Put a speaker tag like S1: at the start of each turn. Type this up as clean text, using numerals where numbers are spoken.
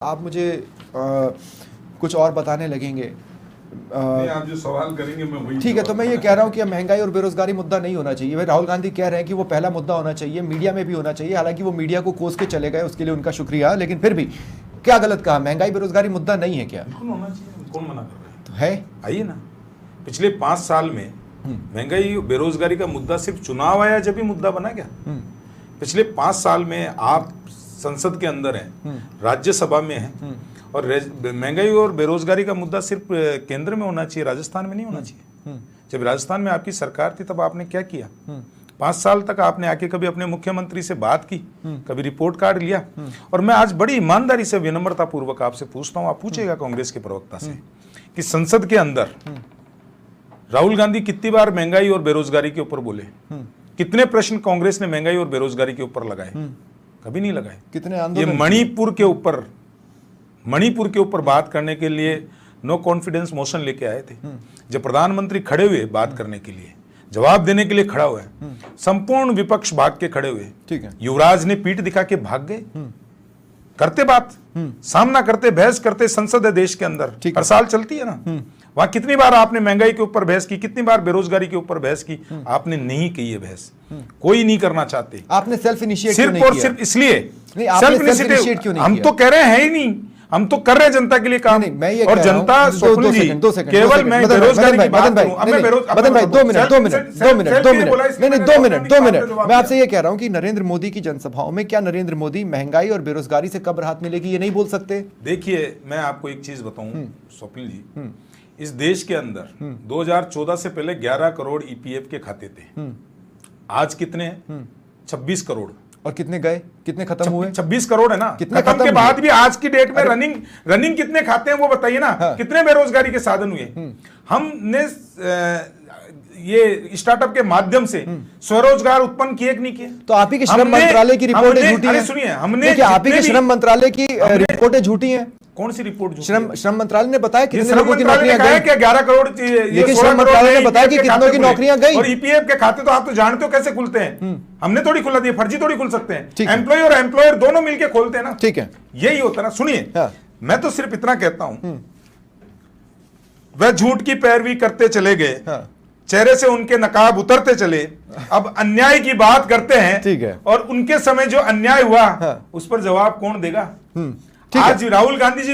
S1: आप मुझे कुछ और बताने लगेंगे।
S2: नहीं, आप जो सवाल करेंगे मैं वही
S1: ठीक है, तो मैं ये कह रहा हूँ कि महंगाई और बेरोजगारी मुद्दा नहीं होना चाहिए। राहुल गांधी कह रहे हैं कि वो पहला मुद्दा होना चाहिए, मीडिया में भी होना चाहिए। हालांकि वो मीडिया को कोस के चले गए, उसके लिए उनका शुक्रिया, लेकिन फिर भी क्या गलत कहा? महंगाई बेरोजगारी मुद्दा नहीं है क्या?
S2: बिल्कुल होना चाहिए, कौन मना कर रहा है?
S1: तो है।
S2: आइए ना, पिछले 5 साल में महंगाई बेरोजगारी का मुद्दा सिर्फ चुनाव आया जब भी मुद्दा बना क्या? पिछले 5 साल में आप संसद के अंदर हैं, राज्यसभा में हैं, और महंगाई और बेरोजगारी का मुद्दा सिर्फ केंद्र में होना चाहिए, राजस्थान में नहीं होना चाहिए। जब राजस्थान में आपकी सरकार थी तब आपने क्या किया? 5 साल तक आपने आके कभी अपने मुख्यमंत्री से बात की, कभी रिपोर्ट कार्ड लिया? और मैं आज बड़ी ईमानदारी से विनम्रता पूर्वक आपसे पूछता हूं, आप पूछेगा कांग्रेस के प्रवक्ता से कि संसद के अंदर राहुल गांधी कितनी बार महंगाई और बेरोजगारी के ऊपर बोले? कितने प्रश्न कांग्रेस ने महंगाई और बेरोजगारी के ऊपर लगाए? कभी नहीं लगाए।
S1: कितने
S2: ये
S1: आंदोलन?
S2: मणिपुर के ऊपर बात करने के लिए नो कॉन्फिडेंस मोशन लेके आए थे। जब प्रधानमंत्री खड़े हुए बात करने के लिए, जवाब देने के लिए खड़ा हुआ है, संपूर्ण विपक्ष भाग के खड़े हुए।
S1: ठीक है।
S2: युवराज ने पीठ दिखा के भाग गए। करते बात, सामना करते, बहस करते। संसद है देश के अंदर, हर साल चलती है ना। वहां कितनी बार आपने महंगाई के ऊपर बहस की, कितनी बार बेरोजगारी के ऊपर बहस की? आपने नहीं की है बहस, कोई नहीं करना चाहते।
S1: आपने सेल्फ इनिशिएट
S2: सिर्फ और सिर्फ इसलिए
S1: सेल्फ इनिशिएट क्यों नहीं
S2: हम
S1: किया?
S2: तो कह रहे हैं ही नहीं, हम तो कर रहे हैं जनता के लिए काम।
S1: नहीं, मैं ये
S2: और जनता स्वप्न जी केवल मैं बेरोजगारी की बात करूं।
S1: मदन भाई 2 मिनट मैं आपसे ये कह रहा हूं कि नरेंद्र मोदी की जनसभाओं में क्या नरेंद्र मोदी महंगाई और बेरोजगारी से कब राहत मिलेगी ये नहीं बोल सकते?
S2: देखिए, मैं आपको एक चीज बताऊं स्वप्निल जी, इस देश के अंदर 2014 से पहले 11 करोड़ ईपीएफ के खाते थे। आज कितने हैं? 26 करोड़।
S1: और कितने गए, कितने खत्म हुए?
S2: 26 करोड़ है ना।
S1: कितने
S2: खत्म के
S1: हुए?
S2: बाद भी आज की डेट में रनिंग कितने खाते हैं वो बताइए ना।
S1: हाँ।
S2: कितने बेरोजगारी के साधन हुए? हमने ये स्टार्टअप के माध्यम से स्वरोजगार उत्पन्न किए कि नहीं किए?
S1: तो आप ही के श्रम मंत्रालय की रिपोर्टें झूठी हैं।
S2: सुनिए, हमने
S1: आप ही के श्रम मंत्रालय की रिपोर्टें झूठी हैं।
S2: कौन सी रिपोर्ट?
S1: श्रम मंत्रालय ने बताया कितने
S2: श्रम
S1: लोगों की
S2: मंत्रालय ने
S1: नौकरियां
S2: कहा है
S1: गई।
S2: कि 11 करोड़,
S1: लेकिन श्रम मंत्रालय ने बताया कि कितनों की नौकरियां गई।
S2: और ईपीएफ के खाते तो आप तो जानते हो कैसे खुलते हैं। हमने थोड़ी खुला दिए, फर्जी थोड़ी खुल सकते हैं। एम्प्लॉय और एम्प्लॉयर दोनों मिलकर खोलते हैं ना।
S1: ठीक है,
S2: यही होता है ना। सुनिए, मैं तो सिर्फ इतना कहता हूं, वह झूठ की पैरवी करते चले गए, चेहरे से उनके नकाब उतरते चले, अब अन्याय की बात करते हैं।
S1: ठीक है।
S2: और उनके समय जो अन्याय हुआ उस पर जवाब कौन देगा? आज राहुल गांधी जी